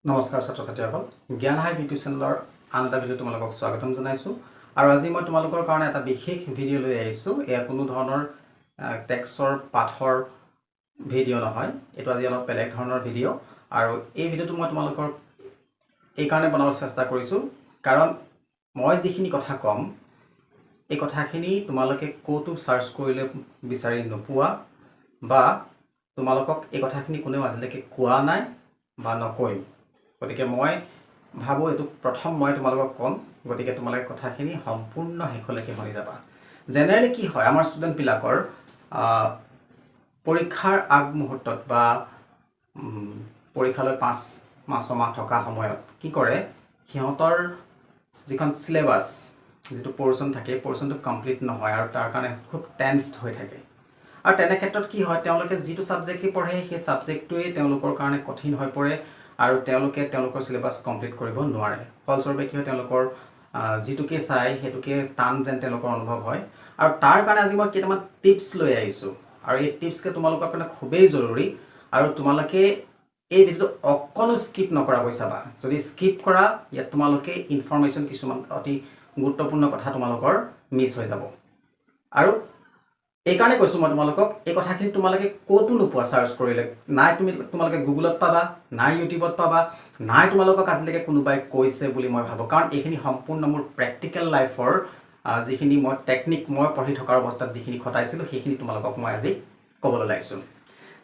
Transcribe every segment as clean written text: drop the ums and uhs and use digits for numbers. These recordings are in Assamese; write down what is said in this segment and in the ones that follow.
নমস্কাৰ ছাত্ৰ ছাত্ৰীসকল জ্ঞান হাইভ ইউটিউব চেনেলৰ আন এটা ভিডিঅ' তোমালোকক স্বাগতম জনাইছোঁ আৰু আজি মই তোমালোকৰ কাৰণে এটা বিশেষ ভিডিঅ' লৈ আহিছোঁ এয়া কোনো ধৰণৰ টেক্সৰ পাঠৰ ভিডিঅ' নহয় এইটো আজি অলপ বেলেগ ধৰণৰ ভিডিঅ' আৰু এই ভিডিঅ'টো মই তোমালোকৰ এই কাৰণে বনাবলৈ চেষ্টা কৰিছোঁ কাৰণ মই যিখিনি কথা ক'ম এই কথাখিনি তোমালোকে ক'তো সাৰ্চ কৰিলে বিচাৰি নোপোৱা বা তোমালোকক এই কথাখিনি কোনেও আজিলৈকে কোৱা নাই বা নকয় গতিকে মই ভাবো এটো প্ৰথম মই তোমালোকক কম গতিকে তোমালোকে কথাখিনি সম্পূৰ্ণ হেকলৈকে শুনি যাবা জেনাৰেলি কি হয় আমাৰ ষ্টুডেন্ট বিলাকৰ পৰীক্ষাৰ আগ মুহূৰ্তত বা পৰীক্ষালৈ 5 মাহ 6 মাহ থকা সময়ত কি কৰে হিহঁতৰ যিখন সিলেবাস যেটো পোৰশন থাকে পোৰশনটো কমপ্লিট নহয় আৰু তাৰ কাৰণে খুব টেন্সড হৈ থাকে আৰু তেনে ক্ষেত্ৰত কি হয় তেওঁলোকে যেটো সাবজেক্ট পঢ়ে সেই সাবজেক্টটোৱে তেওঁলোকৰ কাৰণে কঠিন হৈ পৰে আৰু তেওঁলোকে তেওঁলোকৰ সিলেবাস কমপ্লিট কৰিব নোৱাৰে ফলস্বৰূপে কি হয় তেওঁলোকৰ যেটোকে চাই হেতুকে টান যেন তেওঁলোকৰ অনুভৱ হয় আৰু তাৰ কাৰণে আজি মই কেইটামান টিপস লৈ আহিছো আৰু এই টিপসকে তোমালোকৰ কাৰণে খুবেই জৰুৰী আৰু তোমালোকে এই ভিডিওটো অকনো স্কিপ নকৰাকৈ চাবা যদি স্কিপ কৰা ইয়াত তোমালোকে ইনফৰমেশন কিছুমান অতি গুৰুত্বপূৰ্ণ কথা তোমালোকৰ মিছ হৈ যাব আৰু এই কাৰণে কৈছো মই তোমালোকক এই কথাখিনি তোমালোকে ক'তো নোপোৱা সাৰ্চ কৰিলে নাই তোমালোকে গুগলত পাবা নাই ইউটিউবত পাবা নাই তোমালোকক আজিলৈকে কোনোবাই কৈছে বুলি মই ভাবো কাৰণ এইখিনি সম্পূৰ্ণ মোৰ প্ৰেক্টিকেল লাইফৰ যিখিনি মই টেকনিক মই পঢ়ি থকাৰ অৱস্থাত যিখিনি খটাইছিলো সেইখিনি তোমালোকক মই আজি ক'বলৈ লাইছো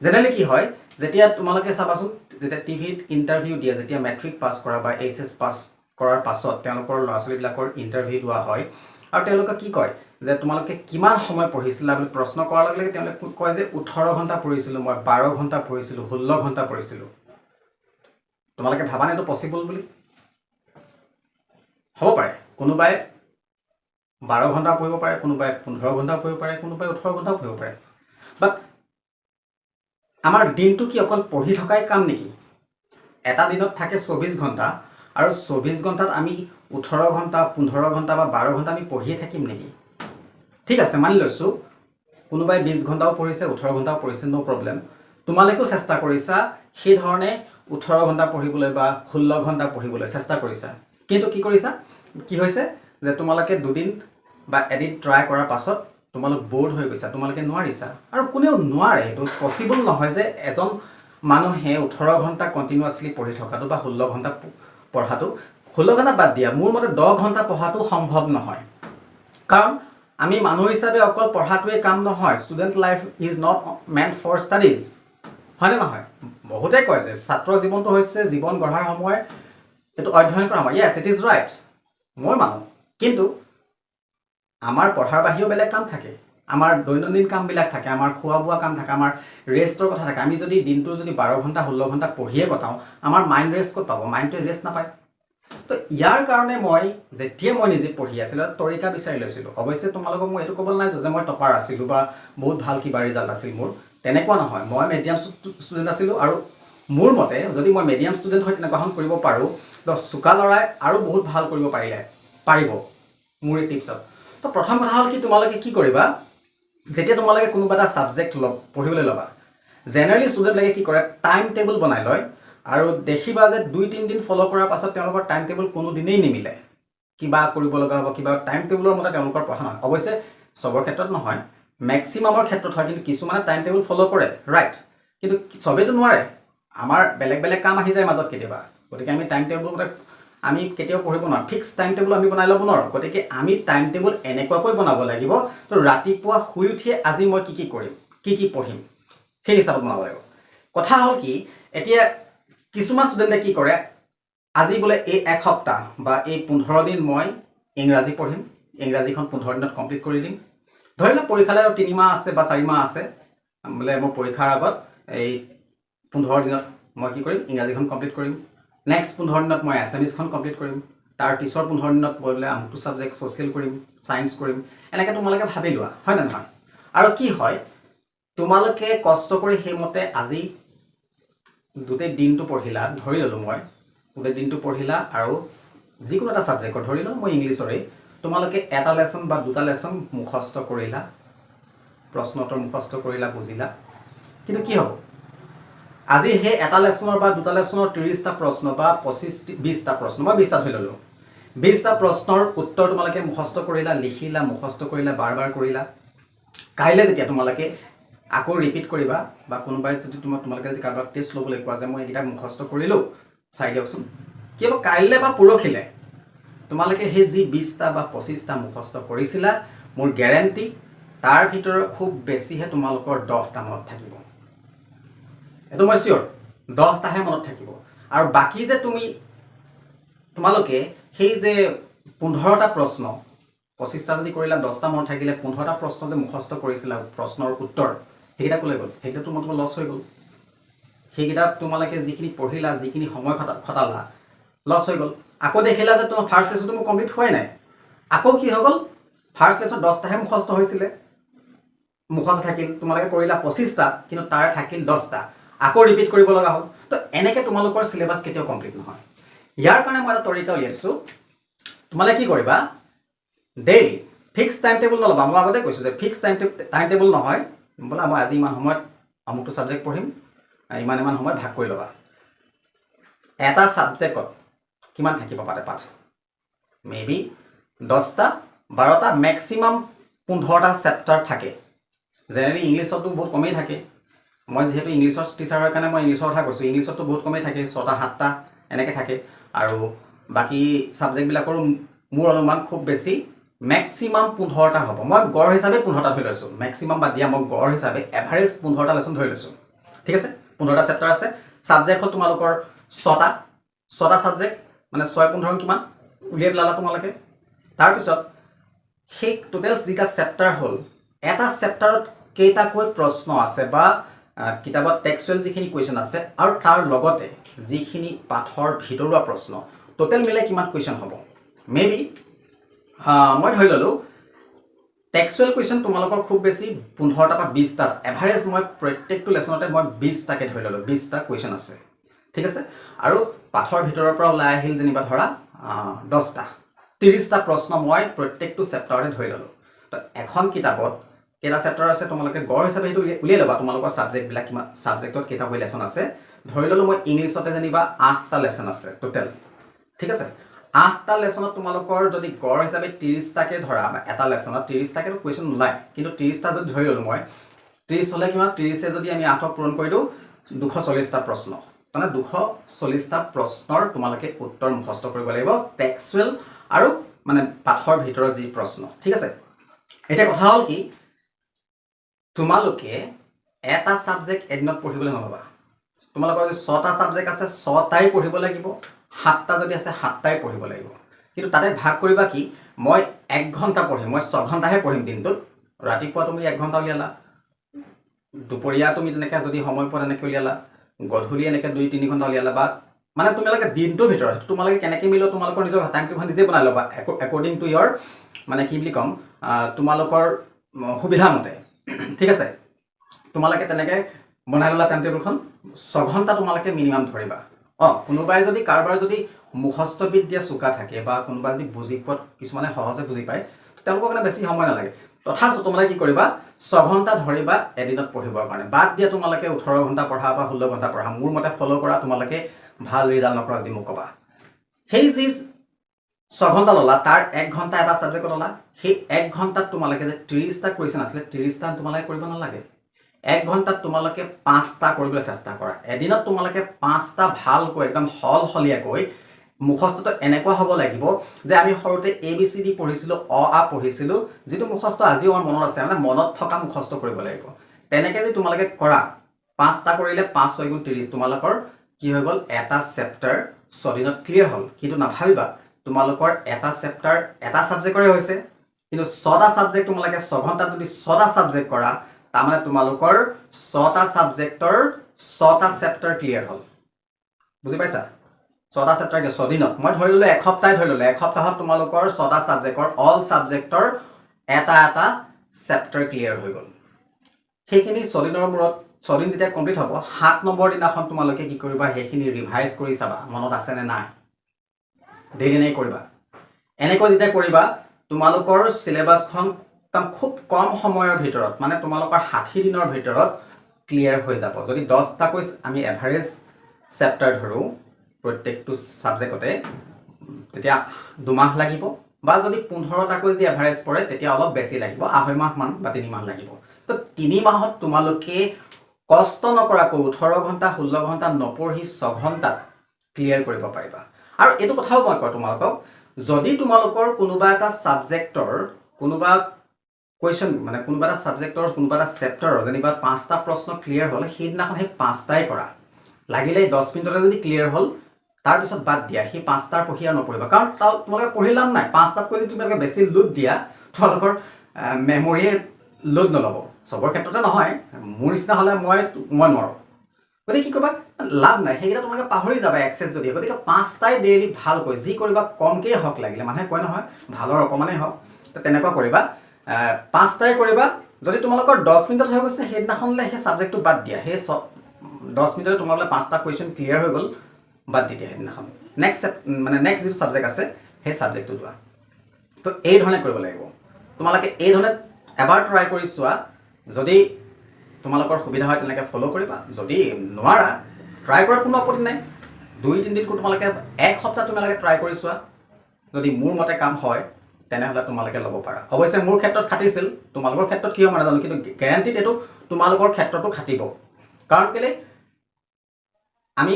জেনাৰেলি কি হয় যেতিয়া তোমালোকে চাবাচোন যেতিয়া টিভিত ইন্টাৰভিউ দিয়া যেতিয়া মেট্ৰিক পাস কৰা বা এইচএছ পাস কৰাৰ পাছত তেওঁলোকৰ ল'ৰা-ছোৱালী বিলাকৰ ইন্টাৰভিউ লোৱা হয় আৰু তেওঁলোকে কি কয় যে তোমালোকে কিমান সময় পঢ়িছিলা বুলি প্ৰশ্ন কৰাৰ লগে লগে তেওঁলোকে কয় যে 18 ঘণ্টা পঢ়িছিলো মই 12 ঘণ্টা পঢ়িছিলো 16 ঘণ্টা পঢ়িছিলো তোমালোকে ভাবানে এটো পসিবল বুলি হ'ব পাৰে কোনোবাই 12 ঘণ্টা পঢ়িব পাৰে কোনোবাই 15 ঘণ্টা পঢ়িব পাৰে কোনোবাই 18 ঘণ্টা পঢ়িব পাৰে বাট আমাৰ দিনটো কি অকল পঢ়ি থকাই কাম নেকি এটা দিনত থাকে 24 ঘণ্টা আৰু 24 ঘণ্টাত আমি 18 ঘণ্টা 15 ঘণ্টা বা 12 ঘণ্টা আমি পঢ়িয়ে থাকিম নেকি ঠিক আছে মানি লৈছো কোনোবাই 20 ঘণ্টাও পঢ়িছে 18 ঘণ্টাও পঢ়িছে নো প্ৰবলেম তোমালোকেও চেষ্টা কৰিছা সেই ধৰণে 18 ঘণ্টা পঢ়িবলৈ বা 16 ঘণ্টা পঢ়িবলৈ চেষ্টা কৰিছা কিন্তু কি কৰিছা কি হৈছে যে তোমালোকে দুদিন বা এদিন ট্ৰাই কৰাৰ পাছত তোমালোক বোৰ্ড হৈ গৈছা তোমালোকে নোৱাৰিছা আৰু কোনেও নোৱাৰে এটো পসিবল নহয় যে এজন মানুহে 18 ঘণ্টা কন্টিনিউয়াছলি পঢ়ি থকাটো বা 16 ঘণ্টা পঢ়াটো 16 ঘণ্টা বাদ দিয়া মোৰ মতে 10 ঘণ্টা পঢ়াটো সম্ভৱ নহয় কাৰণ আমি মানুহ হিচাপে অকল পঢ়াটোৱে কাম নহয় student life is not meant for studies হয়নে নহয় বহুতে কয় যে ছাত্ৰ জীৱনটো হৈছে জীৱন গঢ়াৰ সময় এটো অধ্যয়ন কৰা সময় ইয়েস ইট ইজ ৰাইট মই মানো কিন্তু আমাৰ পঢ়াৰ বাহিৰেও বেলেগ কাম থাকে আমাৰ দৈনন্দিন কাম বিলাক থাকে আমাৰ খোৱা বোৱা কাম থাকে আমাৰ ৰেষ্টৰ কথা থাকে আমি যদি দিনটো যদি 12 ঘণ্টা 16 ঘণ্টা পঢ়িয়ে কটাও আমাৰ মাইন্ড ৰেষ্ট ক'ত পাব মাইন্ডটো ৰেষ্ট নাপায় তো ইয়াৰ কাৰণে মই যেতিয়া মই নিজে পঢ়ি আছিল তৰিকা বিচাৰি লৈছিলো অৱশ্যে তোমালোকক মই এটো ক'ব নাই যে মই টপাৰ আছিলো বা বহুত ভাল কিবা ৰিজাল্ট আছিল মোৰ তেনেকুৱা নহয় মই মিডিয়াম ষ্টুডেন্ট আছিলো আৰু মোৰ মতে যদি মই মিডিয়াম ষ্টুডেন্ট হৈ তেনেকুৱাখন কৰিব পাৰো তো সুকা লৰাই আৰু বহুত ভাল কৰিব পাৰিব মোৰ টিপছত তো প্ৰথম কথা হল কি তোমালোকে কি কৰিবা যেতিয়া তোমালোকে কোনোবা এটা সাবজেক্ট পঢ়িবলৈ লবা জেনাৰেলি ষ্টুডেন্ট লাগে কি কৰে টাইম টেবল বনাই লয় আৰু দেখিবা যে 2-3 দিন ফলো কৰাৰ পাছত তেওঁলোকৰ টাইম টেবল কোনো দিনেই নিমিলে কিবা কৰিব লগা হ'ব কিবা টাইম টেবলৰ মতে তেওঁলোকৰ পঢ়া নহয় অৱশ্যে সবৰ ক্ষেত্ৰত নহয় ম্যাক্সিমামৰ ক্ষেত্ৰত হয় কিন্তু কিছুমানে টাইম টেবল ফলো কৰে ৰাইট কিন্তু সবেতো নোৱাৰে আমাৰ বেলেগ বেলেগ কাম আহি যায় মাজত কেতিয়াবা গতিকে আমি টাইম টেবল মতে আমি কেতিয়াও পঢ়িব নোৱাৰো ফিক্স টাইম টেবল আমি বনাই ল'ব নোৱাৰো গতিকে আমি টাইম টেবল এনেকুৱাকৈ বনাব লাগিব তো ৰাতিপুৱা শুই উঠি আজি মই কি কৰিম কি পঢ়িম সেই হিচাপত বনাব লাগিব কথা হল কি এতিয়া কিছুমান ষ্টুডেন্টে কি কৰে আজি বলে এই এক সপ্তাহ বা এই 15 দিন মই ইংৰাজী পঢ়িম ইংৰাজীখন 15 দিনত কমপ্লিট কৰি দিম ধৰিলে পৰীক্ষালৈ 3 মাহ আছে বা 4 মাহ আছে বলে মই পৰীক্ষাৰ আগত এই 15 দিনত মই কি কৰিম ইংৰাজীখন কমপ্লিট কৰিম নেক্সট 15 দিনত মই এছএমএছখন কমপ্লিট কৰিম তাৰ পিছৰ 15 দিনত বলে আমটো সাবজেক্ট সোশ্যাল কৰিম সায়েন্স কৰিম এনেকৈ তোমালোকে ভাবি লোৱা হয় না নহয় আৰু কি হয় তোমালোকে কষ্ট কৰি হেমতে আজি দুতে দিনটো পঢ়িলা ধৰি ললো মই দুতে দিনটো পঢ়িলা আৰু যিকোনো এটা সাবজেক্ট ধৰি ললো মই ইংলিছৰে তোমালোকে এটা লেসন বা দুটা লেসন মুখস্থ কৰিলা প্ৰশ্নটোৰ মুখস্থ কৰিলা বুজিলা কিন্তু কি হ'ব আজি সেই এটা লেচনৰ বা দুটা লেচনৰ 30টা প্ৰশ্ন বা 20টা প্ৰশ্ন বা 20টা ধৰি ল'লোঁ 20টা প্ৰশ্নৰ উত্তৰ তোমালোকে মুখস্থ কৰিলা, লিখিলা, মুখস্থ কৰিলা, বাৰ বাৰ কৰিলা। কাইলৈ যেতিয়া তোমালোকে আকৌ ৰিপিট কৰিবা বা কোনোবাই যদি তোমালোকে যদি কাৰোবাক টেষ্ট ল'বলৈ কোৱা যে মই এইকেইটা মুখস্থ কৰিলোঁ চাই দিয়কচোন, কি হ'ব কাইলৈ বা পৰহিলৈ তোমালোকে সেই যি 20টা বা 25টা মুখস্থ কৰিছিলা, মোৰ গেৰেণ্টি তাৰ ভিতৰত খুব বেছিহে তোমালোকৰ 10টা মনত থাকিব। এইটো মই চিয়'ৰ 10টাহে মনত থাকিব। আৰু বাকী যে তোমালোকে সেই যে 15টা প্ৰশ্ন 25টা যদি কৰিলা 10টা মনত থাকিলে 15টা প্ৰশ্ন যে মুখস্থ কৰিছিলা প্ৰশ্নৰ উত্তৰ সেইকেইটা ক'লৈ গ'ল? সেইকেইটাতো তোমাৰ লছ হৈ গ'ল। সেইকেইটাত তোমালোকে যিখিনি পঢ়িলা, যিখিনি সময় খটালা লছ হৈ গ'ল। আকৌ দেখিলা যে তোমাৰ ফাৰ্ষ্ট লেচনটো মোৰ কমপ্লিট হোৱাই নাই। আকৌ কি হৈ গ'ল? ফাৰ্ষ্ট লেচনত 10টাহে মুখস্থ হৈছিলে, মুখস্থ থাকিল, তোমালোকে কৰিলা 25টা কিন্তু তাৰে থাকিল 10টা, আকৌ ৰিপিট কৰিব লগা হ'ল। তো এনেকৈ তোমালোকৰ চিলেবাছ কেতিয়াও কমপ্লিট নহয়। ইয়াৰ কাৰণে মই এটা তৰিকা উলিয়াই দিছোঁ। তোমালোকে কি কৰিবা, ডেইলি ফিক্স টাইম টেবুল নল'বা। মই আগতে কৈছোঁ যে ফিক্স টাইম টেবুল নহয়, বোলা মই আজি ইমান সময়ত আমুকটো ছাবজেক্ট পঢ়িম, ইমান সময়ত ভাগ কৰি ল'বা। এটা ছাবজেক্টত কিমান থাকিব পাৰে পাঠ? মেবি 10টা 12টা, মেক্সিমাম 15টা চেপ্টাৰ থাকে। জেনেৰেলি ইংলিছতো বহুত কমেই থাকে। মই যিহেতু ইংলিছৰ টিচাৰ হয় কাৰণে মই ইংলিছৰ কথা কৈছোঁ। ইংলিছতো বহুত কমেই থাকে, 6টা 7টা এনেকৈ থাকে। আৰু বাকী ছাবজেক্টবিলাকৰো মোৰ অনুমান খুব বেছি মেক্সিমাম 15টা হ'ব। মই গড় হিচাপে 15টা ধৰি লৈছোঁ, মেক্সিমাম বাদ দিয়া মই গড় হিচাপে এভাৰেজ 15টা লেচন ধৰি লৈছোঁ। ঠিক আছে, 15টা চেপ্টাৰ আছে। ছাবজেক্ট হ'ল তোমালোকৰ 6টা ছাবজেক্ট, মানে 6 15 কিমান উলিয়াই পেলালা তোমালোকে। তাৰপিছত সেই টোটেল যিটা চেপ্টাৰ হ'ল, এটা চেপ্টাৰত কেইটাকৈ প্ৰশ্ন আছে বা কিতাপত টেক্সচুৱেল যিখিনি কুৱেশ্যন আছে আৰু তাৰ লগতে যিখিনি পাঠৰ ভিতৰুৱা প্ৰশ্ন, টোটেল মিলাই কিমান কুৱেশ্যন হ'ব? মেবি মই ধৰি ল'লোঁ টেক্সচুৱেল কুৱেশ্যন তোমালোকৰ খুব বেছি 15টা বা 20টা, এভাৰেজ মই প্ৰত্যেকটো লেচনতে মই 20টাকৈ ধৰি ল'লোঁ, 20টা কুৱেশ্যন আছে। ঠিক আছে, আৰু পাঠৰ ভিতৰৰ পৰা ওলাই আহিল যেনিবা ধৰা 10টা, 30টা প্ৰশ্ন মই প্ৰত্যেকটো চেপ্টাৰতে ধৰি ল'লোঁ। তো এখন কিতাপত কেইটা চেপ্টাৰ আছে তোমালোকে গড় হিচাপে সেইটো উলিয়াই ল'বা। তোমালোকৰ ছাবজেক্টবিলাক কিমান, ছাবজেক্টত কেইটাকৈ লেচন আছে ধৰি ল'লোঁ। মই ইংলিছতে যেনিবা 8টা লেচন আছে টোটেল। ঠিক আছে, 8টা লেচনত তোমালোকৰ যদি গড় হিচাপে 30টাকৈ ধৰা, এটা লেচনত 30টাকেতো কুৱেশ্যন নোলায়, কিন্তু 30টা যদি ধৰি ল'লোঁ মই, 30 হ'লে কিমান, 30এ যদি আমি 8ক পূৰণ কৰি দিওঁ 240টা প্ৰশ্ন, মানে 240টা প্ৰশ্নৰ তোমালোকে উত্তৰ মুখস্থ কৰিব লাগিব, টেক্সচুৱেল আৰু মানে পাঠৰ ভিতৰৰ যি প্ৰশ্ন। ঠিক আছে, এতিয়া কথা হ'ল কি, তোমালোকে এটা ছাবজেক্ট এদিনত পঢ়িবলৈ নল'বা। তোমালোকৰ যদি 6টা ছাবজেক্ট আছে 6টাই পঢ়িব লাগিব, 7টা যদি আছে 7টাই পঢ়িব লাগিব। কিন্তু তাতে ভাগ কৰিবা কি, মই 1 ঘণ্টা পঢ়িম, মই 6 ঘণ্টাহে পঢ়িম দিনটোত। ৰাতিপুৱা তুমি 1 ঘণ্টা উলিয়ালা, দুপৰীয়া তুমি তেনেকৈ যদি সময় পোৱা তেনেকৈ উলিয়ালা, গধূলি এনেকৈ 2-3 ঘণ্টা উলিয়ালা, বা মানে তোমালোকে দিনটোৰ ভিতৰত তোমালোকে কেনেকৈ মিলোৱা তোমালোকৰ নিজৰ টাইম টেবুল নিজে বনাই ল'বা, একৰ্ডিং টু ইয়ৰ মানে কি বুলি ক'ম, তোমালোকৰ সুবিধা মতে। ঠিক আছে, তোমালোকে তেনেকৈ বনাই ল'লা টাইম টেবুলখন। 6 ঘণ্টা তোমালোকে মিনিমাম ধৰিবা। কোনোবাই যদি কাৰোবাৰ যদি মুখস্থবিদ্যা চোকা থাকে বা কোনোবাই যদি বুজি পোৱাত কিছুমানে সহজে বুজি পায়, তেওঁলোকৰ কাৰণে বেছি সময় নালাগে। তথাপিও তোমালোকে কি কৰিবা, 6 ঘণ্টা ধৰিবা এদিনত পঢ়িবৰ কাৰণে। বাদ দিয়া তোমালোকে 18 ঘণ্টা পঢ়া বা 16 ঘণ্টা পঢ়া, মোৰ মতে ফ'ল' কৰা, তোমালোকে ভাল ৰিজাল্ট নকৰা যদি মোক ক'বা। সেই যি 6 ঘণ্টা ল'লা, তাৰ 1 ঘণ্টা এটা ছাবজেক্টত ল'লা, সেই 1 ঘণ্টাত তোমালোকে যে 30টা কুৱেশ্যন আছিলে 30টা তোমালোকে কৰিব নালাগে। 1 ঘণ্টাত তোমালোকে 5টা কৰিবলৈ চেষ্টা কৰা। এদিনত তোমালোকে 5টা ভালকৈ একদম সলসলীয়াকৈ মুখস্থটো এনেকুৱা হ'ব লাগিব যে আমি সৰুতে ABCD পঢ়িছিলোঁ, অ-আ পঢ়িছিলোঁ, যিটো মুখস্থ আজিও আমাৰ মনত আছে, মানে মনত থকা মুখস্থ কৰিব লাগিব। তেনেকৈ যদি তোমালোকে কৰা, 5টা কৰিলে 5 6 গুণ 30, তোমালোকৰ কি হৈ গ'ল, এটা চেপ্টাৰ 6 দিনত ক্লিয়াৰ হ'ল। কিন্তু নাভাবিবা তোমালোকৰ এটা চেপ্টাৰ এটা ছাবজেক্টৰে হৈছে, কিন্তু 6টা ছাবজেক্ট তোমালোকে 6 ঘণ্টাত যদি 6টা ছাবজেক্ট কৰা, তাৰমানে তোমালোকৰ 6টা ছাবজেক্টৰ 6টা চেপ্টাৰ ক্লিয়াৰ হ'ল। বুজি পাইছা? 6টা চেপ্টাৰ 6 দিনত, মই ধৰি ল'লোঁ এসপ্তাহ ধৰি ল'লোঁ, এসপ্তাহত তোমালোকৰ 6টা ছাবজেক্টৰ অল ছাবজেক্টৰ এটা চেপ্টাৰ ক্লিয়াৰ হৈ গ'ল। সেইখিনি 6 দিনৰ মূৰত, 6 দিন যেতিয়া কমপ্লিট হ'ব, 7 নম্বৰ দিনাখন তোমালোকে কি কৰিবা, সেইখিনি ৰিভাইজ কৰি চাবা মনত আছেনে নাই। ডেইলি এনেকৈ কৰিবা। এনেকৈ যেতিয়া কৰিবা, তোমালোকৰ চিলেবাছখন খুব কম সময়ৰ ভিতৰত, মানে তোমালোকৰ 60 দিনৰ ভিতৰত ক্লিয়াৰ হৈ যাব যদি 10টাকৈ আমি এভাৰেজ চেপ্টাৰ ধৰোঁ প্ৰত্যেকটো ছাবজেক্টতে তেতিয়া 2 মাহ লাগিব বা যদি 15টাকৈ যদি এভাৰেজ পৰে তেতিয়া অলপ বেছি লাগিব 2.5 মাহ মান বা 3 মাহ লাগিব তো 3 মাহত তোমালোকে কষ্ট নকৰাকৈ 18 ঘণ্টা 16 ঘণ্টা নপঢ়ি 6 ঘণ্টাত ক্লিয়াৰ কৰিব পাৰিবা আৰু এইটো কথাও মই কওঁ তোমালোকক যদি তোমালোকৰ কোনোবা এটা সাবজেক্টৰ কোনোবা কোৱেশ্চন মানে কোনোবা এটা সাবজেক্টৰ কোনোবা এটা চেপ্টাৰৰ যেনিবা 5টা প্ৰশ্ন ক্লিয়াৰ হ'ল সেইদিনাখন সেই 5টাই কৰা লাগিলে 10 মিনিটতে যদি ক্লিয়াৰ হ'ল তাৰ পিছত বাদ দিয়া সেই 5টাৰ পঢ়ি আৰু নপঢ়িবা কাৰণ তোমালোকে পঢ়িলাম নাই 5টাতকৈ যদি তোমালোকে বেছি লোড দিয়া তোমালোকৰ মেমৰিয়ে লোড নল'ব সবৰ ক্ষেত্ৰতে নহয় মোৰ নিচিনা হ'লে মই নোৱাৰো গতিকে কি কৰিবা লাভ নাই সেইকেইটা তোমালোকে পাহৰি যাবা এক্সেছ যদি গতিকে 5টাই ডেইলি ভালকৈ যি কৰিবা কমকৈ হওক লাগিলে মানুহে কয় নহয় ভালৰ অকমানেই হওক তেনেকুৱা কৰিবা 5টাই কৰিবা যদি তোমালোকৰ 10 মিনিটত হৈ গৈছে সেইদিনাখনলে সেই সাবজেক্টটো বাদ দিয়া সেই 10 মিনিটতে তোমালোকে 5টা কুৱেশ্যন ক্লিয়াৰ হৈ গ'ল বাদ দি দিয়া সেইদিনাখন নেক্সট যিটো সাবজেক্ট আছে সেই সাবজেক্টটো যোৱা তো এই ধৰণে কৰিব লাগিব তোমালোকে এই ধৰণে এবাৰ ট্ৰাই কৰি চোৱা যদি তোমালোকৰ সুবিধা হয় তেনেকৈ ফলো কৰিবা যদি নোৱাৰা ট্ৰাই কৰাৰ কোনো আপত্তি নাই 2-3 দিন তোমালোকে এক সপ্তাহ তোমালোকে ট্ৰাই কৰি চোৱা যদি মোৰ মতে কাম হয় তেনেহ'লে তোমালোকে ল'ব পাৰা অৱশ্যে মোৰ ক্ষেত্ৰত খাটিছিল তোমালোকৰ ক্ষেত্ৰত কি হয় নাজানো কিন্তু গ্যাৰাণ্টিড এইটো তোমালোকৰ ক্ষেত্ৰতো খাটিব কাৰণ কেলে আমি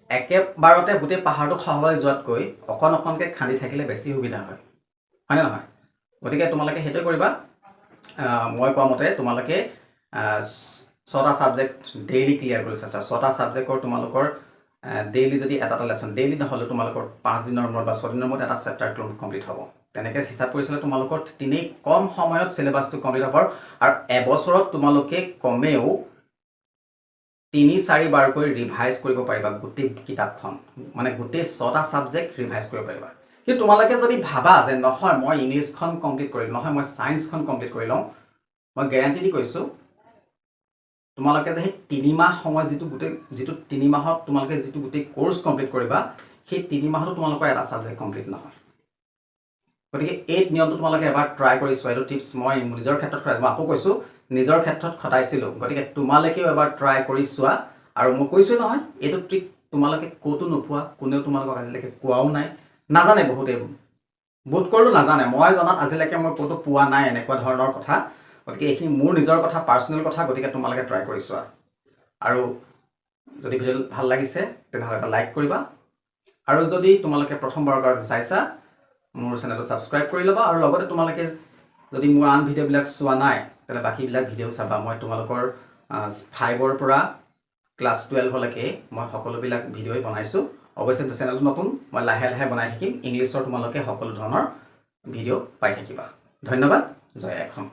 একেবাৰতে গোটেই পাহাৰটো খহাবলৈ যোৱাতকৈ অকণকৈ খান্দি থাকিলে বেছি সুবিধা হয় হয়নে নহয় গতিকে তোমালোকে সেইটোৱে কৰিবা মই কোৱা মতে তোমালোকে 6টা সাবজেক্ট ডেইলি ক্লিয়াৰ কৰিবলৈ চেষ্টা 6টা সাবজেক্টৰ তোমালোকৰ ডেইলি যদি এটা লেসন ডেইলি নহ'লে তোমালোকৰ 5 দিনৰ মূৰত বা 6 দিনৰ মূৰত এটা চেপ্টাৰ কমপ্লিট হ'ব তেনেকৈ হিচাপ কৰিছিলে তোমালোকৰ তিনেই কম সময়ত সিলেবাসটো কমপ্লিট হ'ব আৰু এবছৰত তোমালোকে কমেও 3-4 বাৰকৈ ৰিভাইজ কৰিব পাৰিবা গোটেই কিতাপখন মানে গোটেই 6টা সাবজেক্ট ৰিভাইজ কৰিব পাৰিবা কিন্তু তোমালোকে যদি ভাবা যে নহয় মই ইংলিশখন কমপ্লিট কৰিম নহয় মই সায়েন্সখন কমপ্লিট কৰি লওঁ মই গ্যাৰাণ্টি দি কৈছো তোমালোকে যে 3 মাহ সময় যিটো 3 মাহত তোমালোকে যিটো গোটেই কোৰ্স কমপ্লিট কৰিবা সেই 3 মাহত তোমালোকৰ এটা সাবজেক্ট কমপ্লিট নহয় গতিকে এই নিয়মটো তোমালোকে এবাৰ ট্ৰাই কৰি চোৱা এইটো টিপছ মই নিজৰ ক্ষেত্ৰত খটাই মই আকৌ কৈছো নিজৰ ক্ষেত্ৰত খটাইছিলো গতিকে তোমালোকেও এবাৰ ট্ৰাই কৰি চোৱা আৰু মই কৈছো নহয় এইটো ট্ৰিক তোমালোকে কোটো নোপোৱা কোনেও তোমালোকক আজিলৈকে কোৱাও নাই নাজানে বহুতে বোধ কৰো নাজানে মই জনাত আজিলৈকে মই কোটো পোৱা নাই এনেকুৱা ধৰণৰ কথা গতিকে এইখিনি মোৰ নিজৰ কথা পাৰ্সোনেল কথা গতিকে তোমালোকে ট্ৰাই কৰি চোৱা আৰু যদি ভিডিও ভাল লাগিছে তেনেহ'লে এটা লাইক কৰিবা আৰু যদি তোমালোকে প্ৰথমবাৰৰ কাৰণে চাইছা মোৰ চেনেলটো সাবস্ক্ৰাইব কৰি লবা আৰু লগতে তোমালোকে যদি মোৰ আন ভিডিওবিলাক চোৱা নাই তেলে বাকিবিলাক ভিডিও চাবা মই তোমালোকৰ 5 ৰ পৰা ক্লাস 12 লৈকে মই সকলোবিলাক ভিডিওই বনাইছো অৱশ্যে চেনেলটো নতুন মই লাহে লাহে বনাই থাকিম ইংলিশৰ তোমালোকে সকলো ধৰণৰ ভিডিও পাই থাকিবা ধন্যবাদ জয় অসম